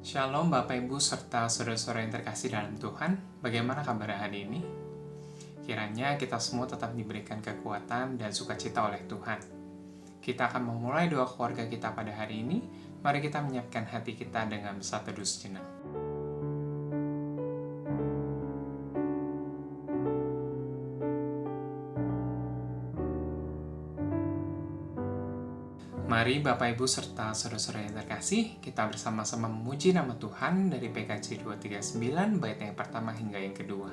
Shalom Bapak Ibu serta saudara-saudara yang terkasih dalam Tuhan. Bagaimana kabar hari ini? Kiranya kita semua tetap diberikan kekuatan dan sukacita oleh Tuhan. Kita akan memulai doa keluarga kita pada hari ini. Mari kita menyiapkan hati kita dengan bersatu teduh sejenak. Mari Bapak Ibu serta saudara-saudara yang terkasih, kita bersama-sama memuji nama Tuhan dari PKJ 239 bait yang pertama hingga yang kedua.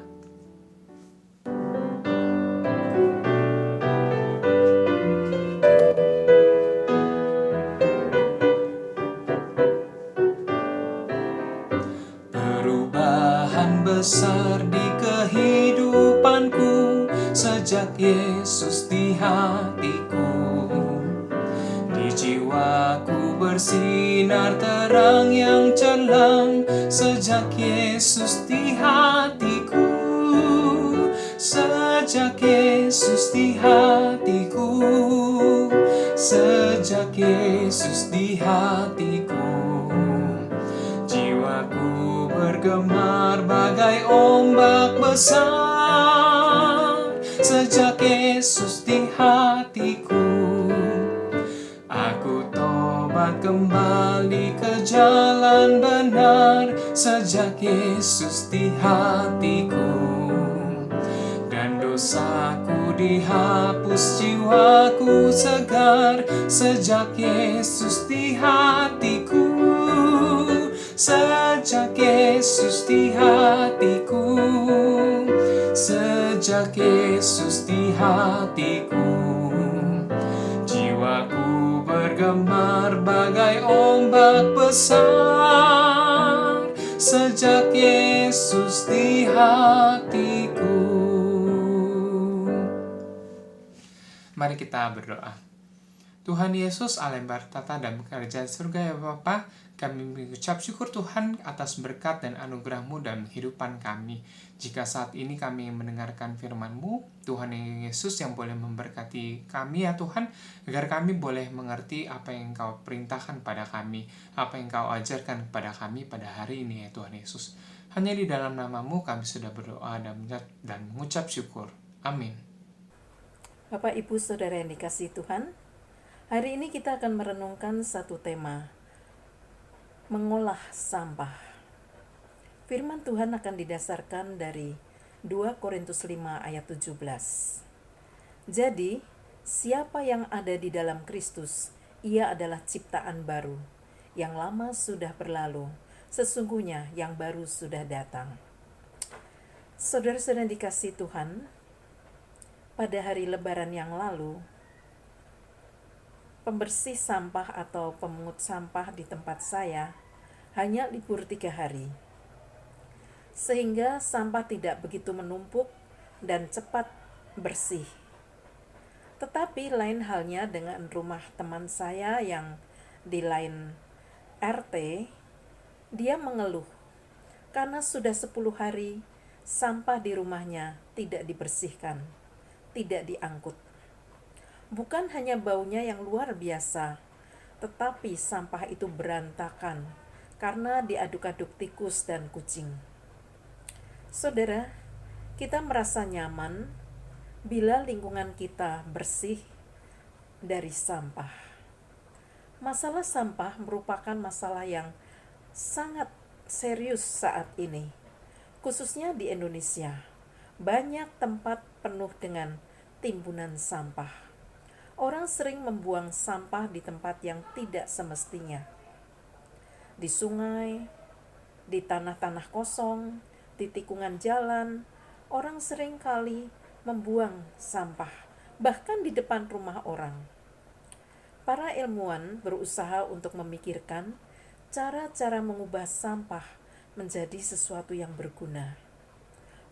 Perubahan besar di kehidupanku sejak Yesus di hatiku. Jiwaku bersinar terang yang cemerlang sejak Yesus di hatiku. Sejak Yesus di hatiku. Sejak Yesus di hatiku. Jiwaku bergemar bagai ombak besar sejak Yesus di hatiku. Aku tobat kembali ke jalan benar sejak Yesus di hatiku. Dan dosaku dihapus, jiwaku segar sejak Yesus di hatiku. Sejak Yesus di hatiku. Sejak Yesus di hatiku. Jiwaku bergemar bagai ombak besar sejak Yesus di hatiku. Mari kita berdoa. Tuhan Yesus, Allah yang bertata dan bekerja di surga ya Bapa, kami mengucap syukur Tuhan atas berkat dan anugerah-Mu dalam kehidupan kami. Jika saat ini kami mendengarkan firman-Mu, Tuhan Yesus yang boleh memberkati kami ya Tuhan, agar kami boleh mengerti apa yang Engkau perintahkan pada kami, apa yang Engkau ajarkan kepada kami pada hari ini ya Tuhan Yesus. Hanya di dalam nama-Mu kami sudah berdoa dan mengucap syukur. Amin. Bapak, Ibu, Saudara yang dikasihi Tuhan, hari ini kita akan merenungkan satu tema, mengolah sampah. Firman Tuhan akan didasarkan dari 2 Korintus 5 ayat 17. Jadi, siapa yang ada di dalam Kristus, ia adalah ciptaan baru. Yang lama sudah berlalu, sesungguhnya yang baru sudah datang. Saudara-saudara yang dikasihi Tuhan, pada hari Lebaran yang lalu, pembersih sampah atau pemungut sampah di tempat saya hanya libur 3 hari. Sehingga sampah tidak begitu menumpuk dan cepat bersih. Tetapi lain halnya dengan rumah teman saya yang di lain RT, dia mengeluh karena sudah 10 hari sampah di rumahnya tidak dibersihkan, tidak diangkut. Bukan hanya baunya yang luar biasa, tetapi sampah itu berantakan karena diaduk-aduk tikus dan kucing. Saudara, kita merasa nyaman bila lingkungan kita bersih dari sampah. Masalah sampah merupakan masalah yang sangat serius saat ini, khususnya di Indonesia. Banyak tempat penuh dengan timbunan sampah. Orang sering membuang sampah di tempat yang tidak semestinya. Di sungai, di tanah-tanah kosong, di tikungan jalan, orang sering kali membuang sampah, bahkan di depan rumah orang. Para ilmuwan berusaha untuk memikirkan cara-cara mengubah sampah menjadi sesuatu yang berguna.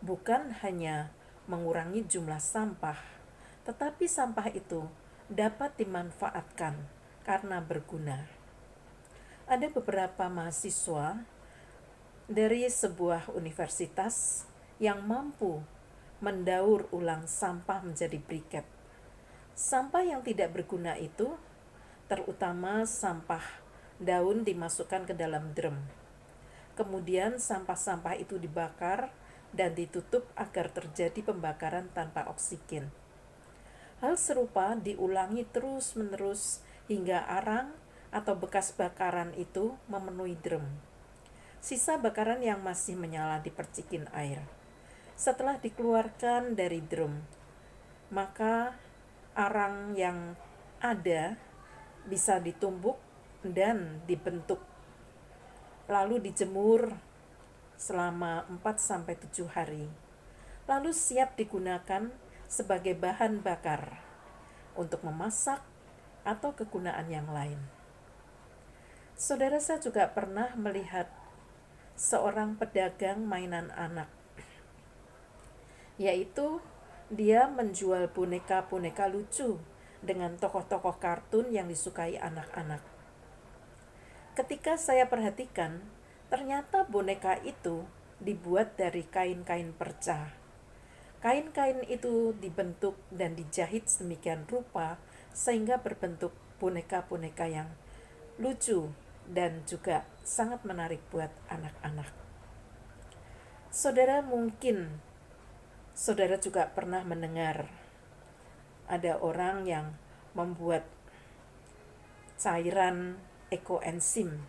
Bukan hanya mengurangi jumlah sampah, tetapi sampah itu dapat dimanfaatkan karena berguna. Ada beberapa mahasiswa dari sebuah universitas yang mampu mendaur ulang sampah menjadi briket. Sampah yang tidak berguna itu, terutama sampah daun, dimasukkan ke dalam drum. Kemudian sampah-sampah itu dibakar dan ditutup agar terjadi pembakaran tanpa oksigen. Hal serupa diulangi terus-menerus hingga arang atau bekas bakaran itu memenuhi drum. Sisa bakaran yang masih menyala dipercikin air. Setelah dikeluarkan dari drum, maka arang yang ada bisa ditumbuk dan dibentuk, lalu dijemur selama 4-7 hari. Lalu siap digunakan sebagai bahan bakar untuk memasak atau kegunaan yang lain. Saudara, saya juga pernah melihat seorang pedagang mainan anak, yaitu dia menjual boneka-boneka lucu dengan tokoh-tokoh kartun yang disukai anak-anak. Ketika saya perhatikan, ternyata boneka itu dibuat dari kain-kain perca. Kain-kain itu dibentuk dan dijahit sedemikian rupa sehingga berbentuk boneka-boneka yang lucu dan juga sangat menarik buat anak-anak. Saudara, mungkin saudara juga pernah mendengar ada orang yang membuat cairan ekoenzim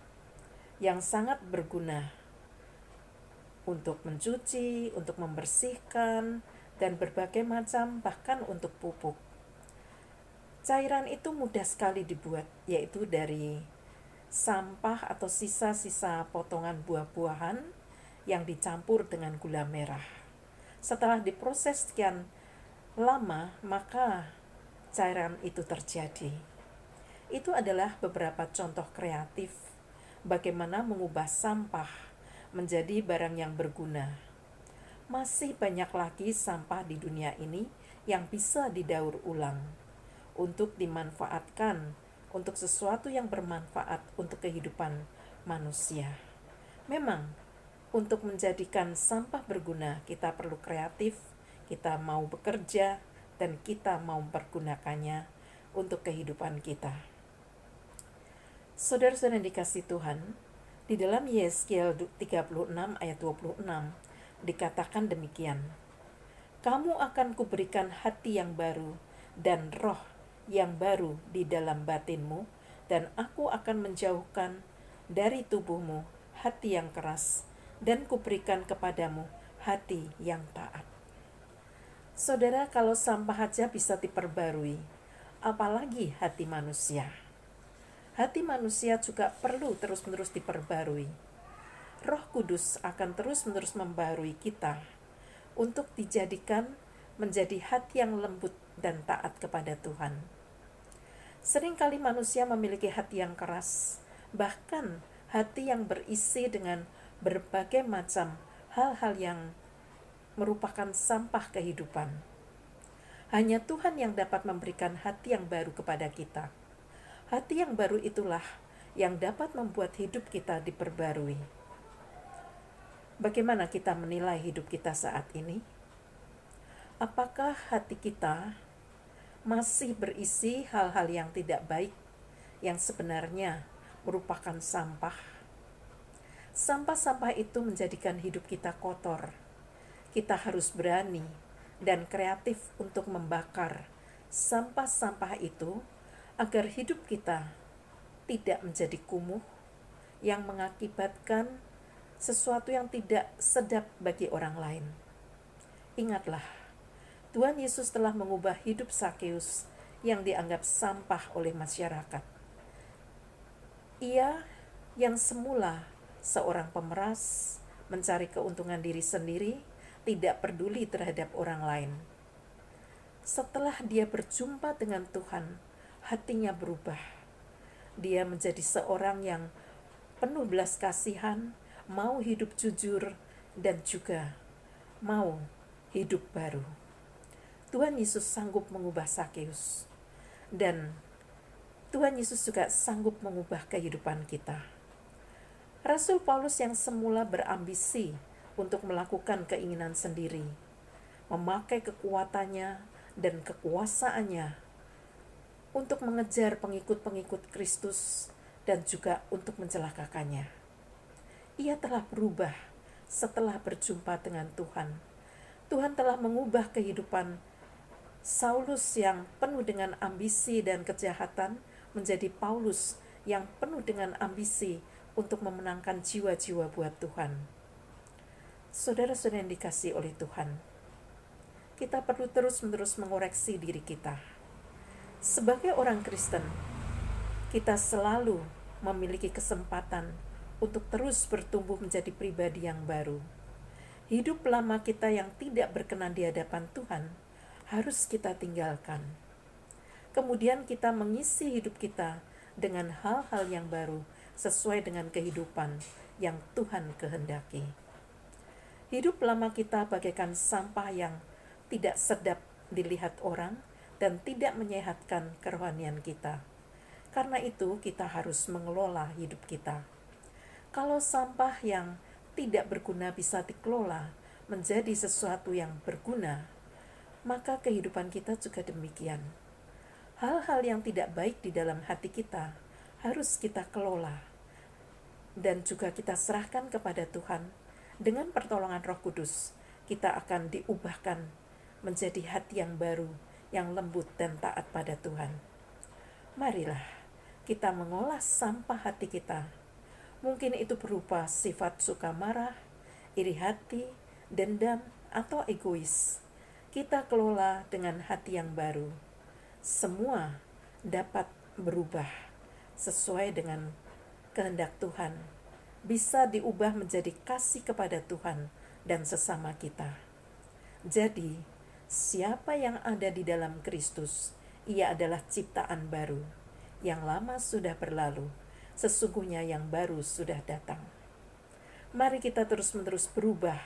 yang sangat berguna untuk mencuci, untuk membersihkan, dan berbagai macam, bahkan untuk pupuk. Cairan itu mudah sekali dibuat, yaitu dari sampah atau sisa-sisa potongan buah-buahan yang dicampur dengan gula merah. Setelah diproses sekian lama, maka cairan itu terjadi. Itu adalah beberapa contoh kreatif bagaimana mengubah sampah menjadi barang yang berguna. Masih banyak lagi sampah di dunia ini yang bisa didaur ulang untuk dimanfaatkan untuk sesuatu yang bermanfaat untuk kehidupan manusia. Memang, untuk menjadikan sampah berguna, kita perlu kreatif, kita mau bekerja, dan kita mau mempergunakannya untuk kehidupan kita. Saudara-saudara yang dikasihi Tuhan, di dalam Yeskiel 36 ayat 26 dikatakan demikian, "Kamu akan kuberikan hati yang baru dan roh yang baru di dalam batinmu, dan aku akan menjauhkan dari tubuhmu hati yang keras, dan kuberikan kepadamu hati yang taat." Saudara, kalau sampah aja bisa diperbarui, apalagi hati manusia. Hati manusia juga perlu terus-menerus diperbarui. Roh Kudus akan terus-menerus membarui kita untuk dijadikan menjadi hati yang lembut dan taat kepada Tuhan. Seringkali manusia memiliki hati yang keras, bahkan hati yang berisi dengan berbagai macam hal-hal yang merupakan sampah kehidupan. Hanya Tuhan yang dapat memberikan hati yang baru kepada kita. Hati yang baru itulah yang dapat membuat hidup kita diperbarui. Bagaimana kita menilai hidup kita saat ini? Apakah hati kita masih berisi hal-hal yang tidak baik, yang sebenarnya merupakan sampah? Sampah-sampah itu menjadikan hidup kita kotor. Kita harus berani dan kreatif untuk membakar sampah-sampah itu agar hidup kita tidak menjadi kumuh yang mengakibatkan sesuatu yang tidak sedap bagi orang lain. Ingatlah, Tuhan Yesus telah mengubah hidup Sakeus yang dianggap sampah oleh masyarakat. Ia yang semula seorang pemeras, mencari keuntungan diri sendiri, tidak peduli terhadap orang lain. Setelah dia berjumpa dengan Tuhan, hatinya berubah. Dia menjadi seorang yang penuh belas kasihan, mau hidup jujur, dan juga mau hidup baru. Tuhan Yesus sanggup mengubah Sakeus, dan Tuhan Yesus juga sanggup mengubah kehidupan kita. Rasul Paulus yang semula berambisi untuk melakukan keinginan sendiri, memakai kekuatannya dan kekuasaannya untuk mengejar pengikut-pengikut Kristus dan juga untuk mencelakakannya. ia telah berubah setelah berjumpa dengan Tuhan. Tuhan telah mengubah kehidupan Saulus yang penuh dengan ambisi dan kejahatan menjadi Paulus yang penuh dengan ambisi untuk memenangkan jiwa-jiwa buat Tuhan. Saudara-saudara yang dikasihi oleh Tuhan, kita perlu terus-menerus mengoreksi diri kita. Sebagai orang Kristen, kita selalu memiliki kesempatan untuk terus bertumbuh menjadi pribadi yang baru. Hidup lama kita yang tidak berkenan di hadapan Tuhan harus kita tinggalkan. Kemudian kita mengisi hidup kita dengan hal-hal yang baru sesuai dengan kehidupan yang Tuhan kehendaki. Hidup lama kita bagaikan sampah yang tidak sedap dilihat orang dan tidak menyehatkan kerohanian kita. Karena itu kita harus mengelola hidup kita. Kalau sampah yang tidak berguna bisa dikelola menjadi sesuatu yang berguna, maka kehidupan kita juga demikian. Hal-hal yang tidak baik di dalam hati kita harus kita kelola dan juga kita serahkan kepada Tuhan. Dengan pertolongan Roh Kudus, kita akan diubahkan menjadi hati yang baru, yang lembut dan taat pada Tuhan. Marilah kita mengolah sampah hati kita. Mungkin itu berupa sifat suka marah, iri hati, dendam, atau egois. Kita kelola dengan hati yang baru. Semua dapat berubah sesuai dengan kehendak Tuhan. Bisa diubah menjadi kasih kepada Tuhan dan sesama kita. Jadi, siapa yang ada di dalam Kristus, ia adalah ciptaan baru. Yang lama sudah berlalu, sesungguhnya yang baru sudah datang. Mari kita terus-menerus berubah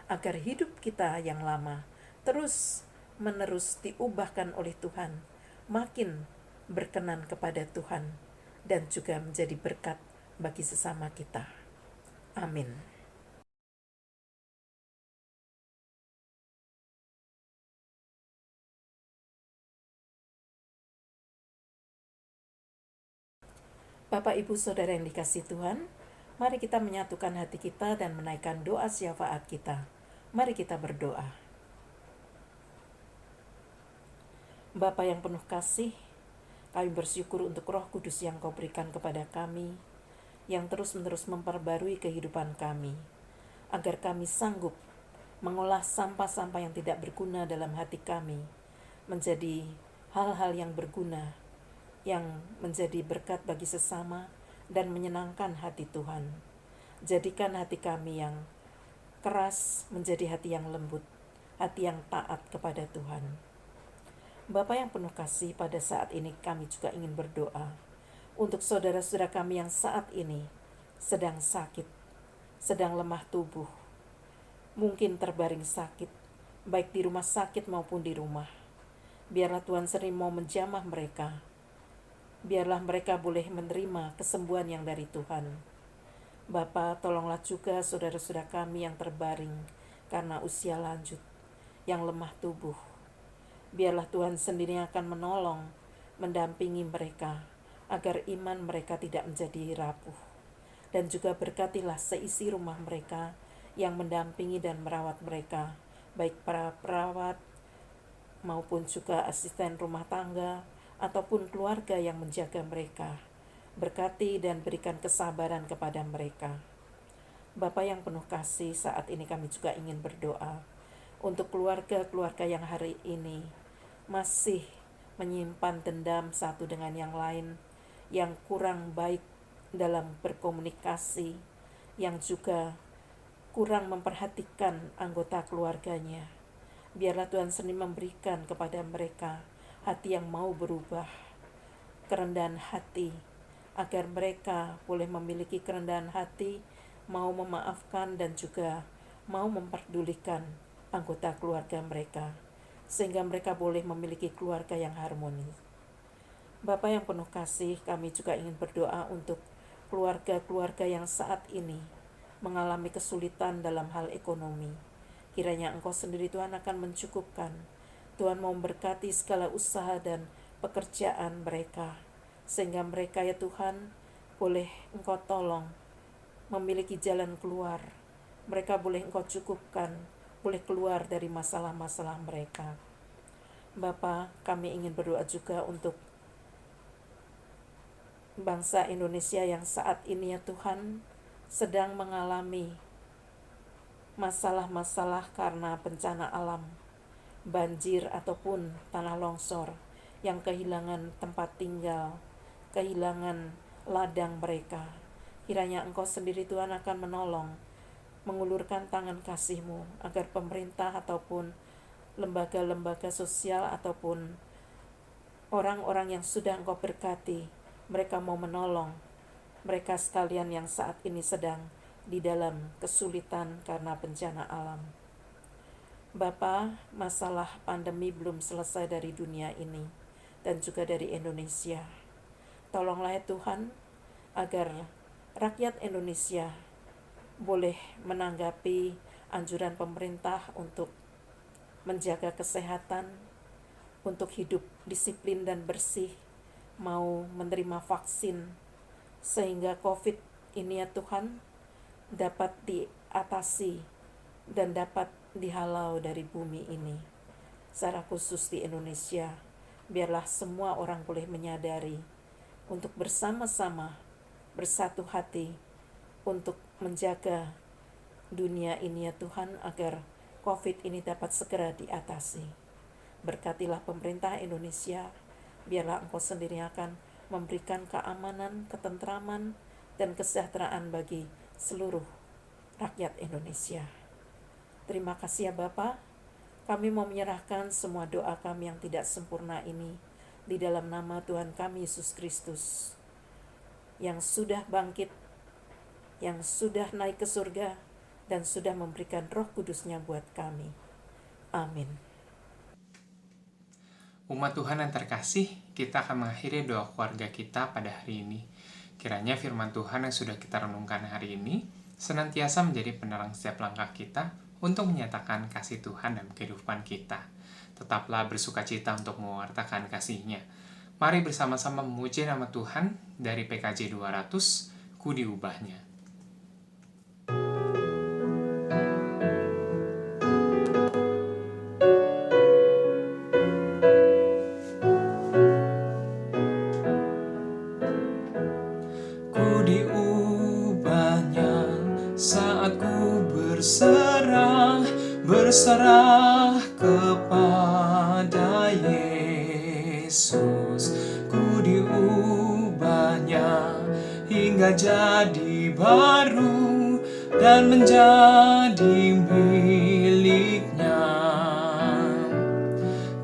agar hidup kita yang lama terus-menerus diubahkan oleh Tuhan, makin berkenan kepada Tuhan dan juga menjadi berkat bagi sesama kita. Amin. Bapak, Ibu, Saudara yang dikasihi Tuhan, mari kita menyatukan hati kita dan menaikkan doa syafaat kita. Mari kita berdoa. Bapa yang penuh kasih, kami bersyukur untuk Roh Kudus yang Kau berikan kepada kami, yang terus-menerus memperbarui kehidupan kami, agar kami sanggup mengolah sampah-sampah yang tidak berguna dalam hati kami, menjadi hal-hal yang berguna, yang menjadi berkat bagi sesama dan menyenangkan hati Tuhan. Jadikan hati kami yang keras menjadi hati yang lembut, hati yang taat kepada Tuhan. Bapa yang penuh kasih, pada saat ini kami juga ingin berdoa untuk saudara-saudara kami yang saat ini sedang sakit, sedang lemah tubuh, mungkin terbaring sakit, baik di rumah sakit maupun di rumah. Biarlah Tuhan sering mau menjamah mereka. Biarlah mereka boleh menerima kesembuhan yang dari Tuhan. Bapa, tolonglah juga saudara-saudara kami yang terbaring karena usia lanjut, yang lemah tubuh. Biarlah Tuhan sendiri akan menolong, mendampingi mereka, agar iman mereka tidak menjadi rapuh. Dan juga berkatilah seisi rumah mereka yang mendampingi dan merawat mereka, baik para perawat maupun juga asisten rumah tangga, ataupun keluarga yang menjaga mereka. Berkati dan berikan kesabaran kepada mereka. Bapa yang penuh kasih, saat ini kami juga ingin berdoa untuk keluarga-keluarga yang hari ini masih menyimpan dendam satu dengan yang lain, yang kurang baik dalam berkomunikasi, yang juga kurang memperhatikan anggota keluarganya. Biarlah Tuhan sendiri memberikan kepada mereka hati yang mau berubah, kerendahan hati, agar mereka boleh memiliki kerendahan hati, mau memaafkan dan juga mau memperdulikan anggota keluarga mereka, sehingga mereka boleh memiliki keluarga yang harmonis. Bapa yang penuh kasih, kami juga ingin berdoa untuk keluarga-keluarga yang saat ini mengalami kesulitan dalam hal ekonomi. Kiranya Engkau sendiri Tuhan akan mencukupkan. Tuhan mau memberkati segala usaha dan pekerjaan mereka, sehingga mereka ya Tuhan boleh Engkau tolong memiliki jalan keluar. Mereka boleh Engkau cukupkan, boleh keluar dari masalah-masalah mereka. Bapa, kami ingin berdoa juga untuk bangsa Indonesia yang saat ini ya Tuhan sedang mengalami masalah-masalah karena bencana alam, banjir ataupun tanah longsor, yang kehilangan tempat tinggal, kehilangan ladang mereka. Kiranya Engkau sendiri Tuhan akan menolong, mengulurkan tangan kasih-Mu agar pemerintah ataupun lembaga-lembaga sosial ataupun orang-orang yang sudah Engkau berkati, mereka mau menolong mereka sekalian yang saat ini sedang di dalam kesulitan karena bencana alam. Bapa, masalah pandemi belum selesai dari dunia ini dan juga dari Indonesia. Tolonglah ya Tuhan agar rakyat Indonesia boleh menanggapi anjuran pemerintah untuk menjaga kesehatan, untuk hidup disiplin dan bersih, mau menerima vaksin, sehingga COVID ini ya Tuhan dapat diatasi dan dapat dihalau dari bumi ini. Secara khusus di Indonesia, biarlah semua orang boleh menyadari untuk bersama-sama bersatu hati untuk menjaga dunia ini ya Tuhan agar COVID ini dapat segera diatasi. Berkatilah pemerintah Indonesia, biarlah Engkau sendiri akan memberikan keamanan, ketentraman, dan kesejahteraan bagi seluruh rakyat Indonesia. Terima kasih ya Bapa. Kami mau menyerahkan semua doa kami yang tidak sempurna ini di dalam nama Tuhan kami Yesus Kristus, yang sudah bangkit, yang sudah naik ke surga, dan sudah memberikan Roh Kudus-Nya buat kami. Amin. Umat Tuhan yang terkasih, kita akan mengakhiri doa keluarga kita pada hari ini. Kiranya firman Tuhan yang sudah kita renungkan hari ini senantiasa menjadi penerang setiap langkah kita untuk menyatakan kasih Tuhan dalam kehidupan kita. Tetaplah bersukacita untuk mewartakan kasih-Nya. Mari bersama-sama memuji nama Tuhan dari PKJ 200, Ku Diubahnya. Berserah kepada Yesus, ku diubahnya hingga jadi baru dan menjadi miliknya.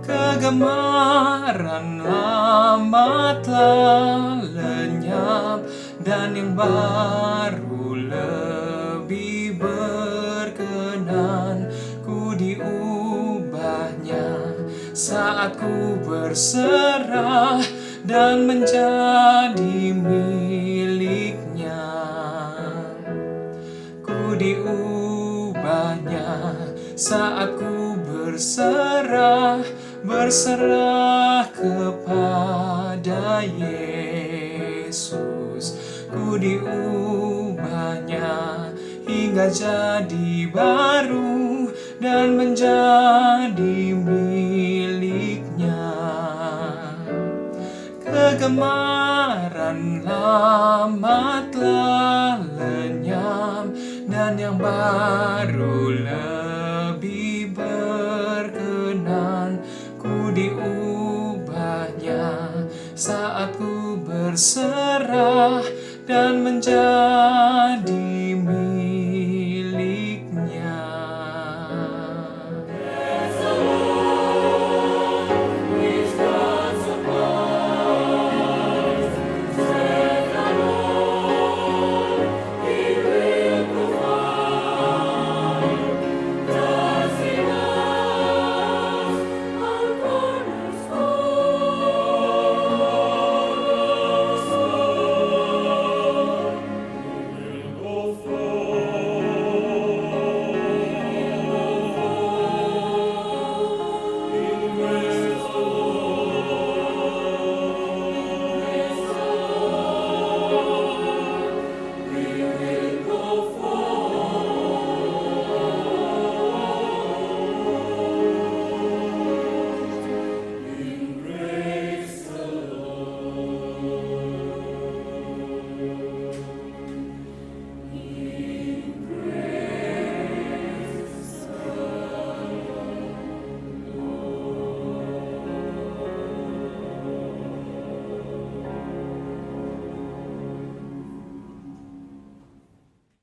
Kegemaran lama telah lenyap dan yang baru lebih berkenan. Diubahnya saat ku berserah dan menjadi miliknya. Ku diubahnya saat ku berserah kepada Yesus. Ku diubahnya hingga jadi baru dan menjadi miliknya. Kegemaran lama telah lenyap dan yang baru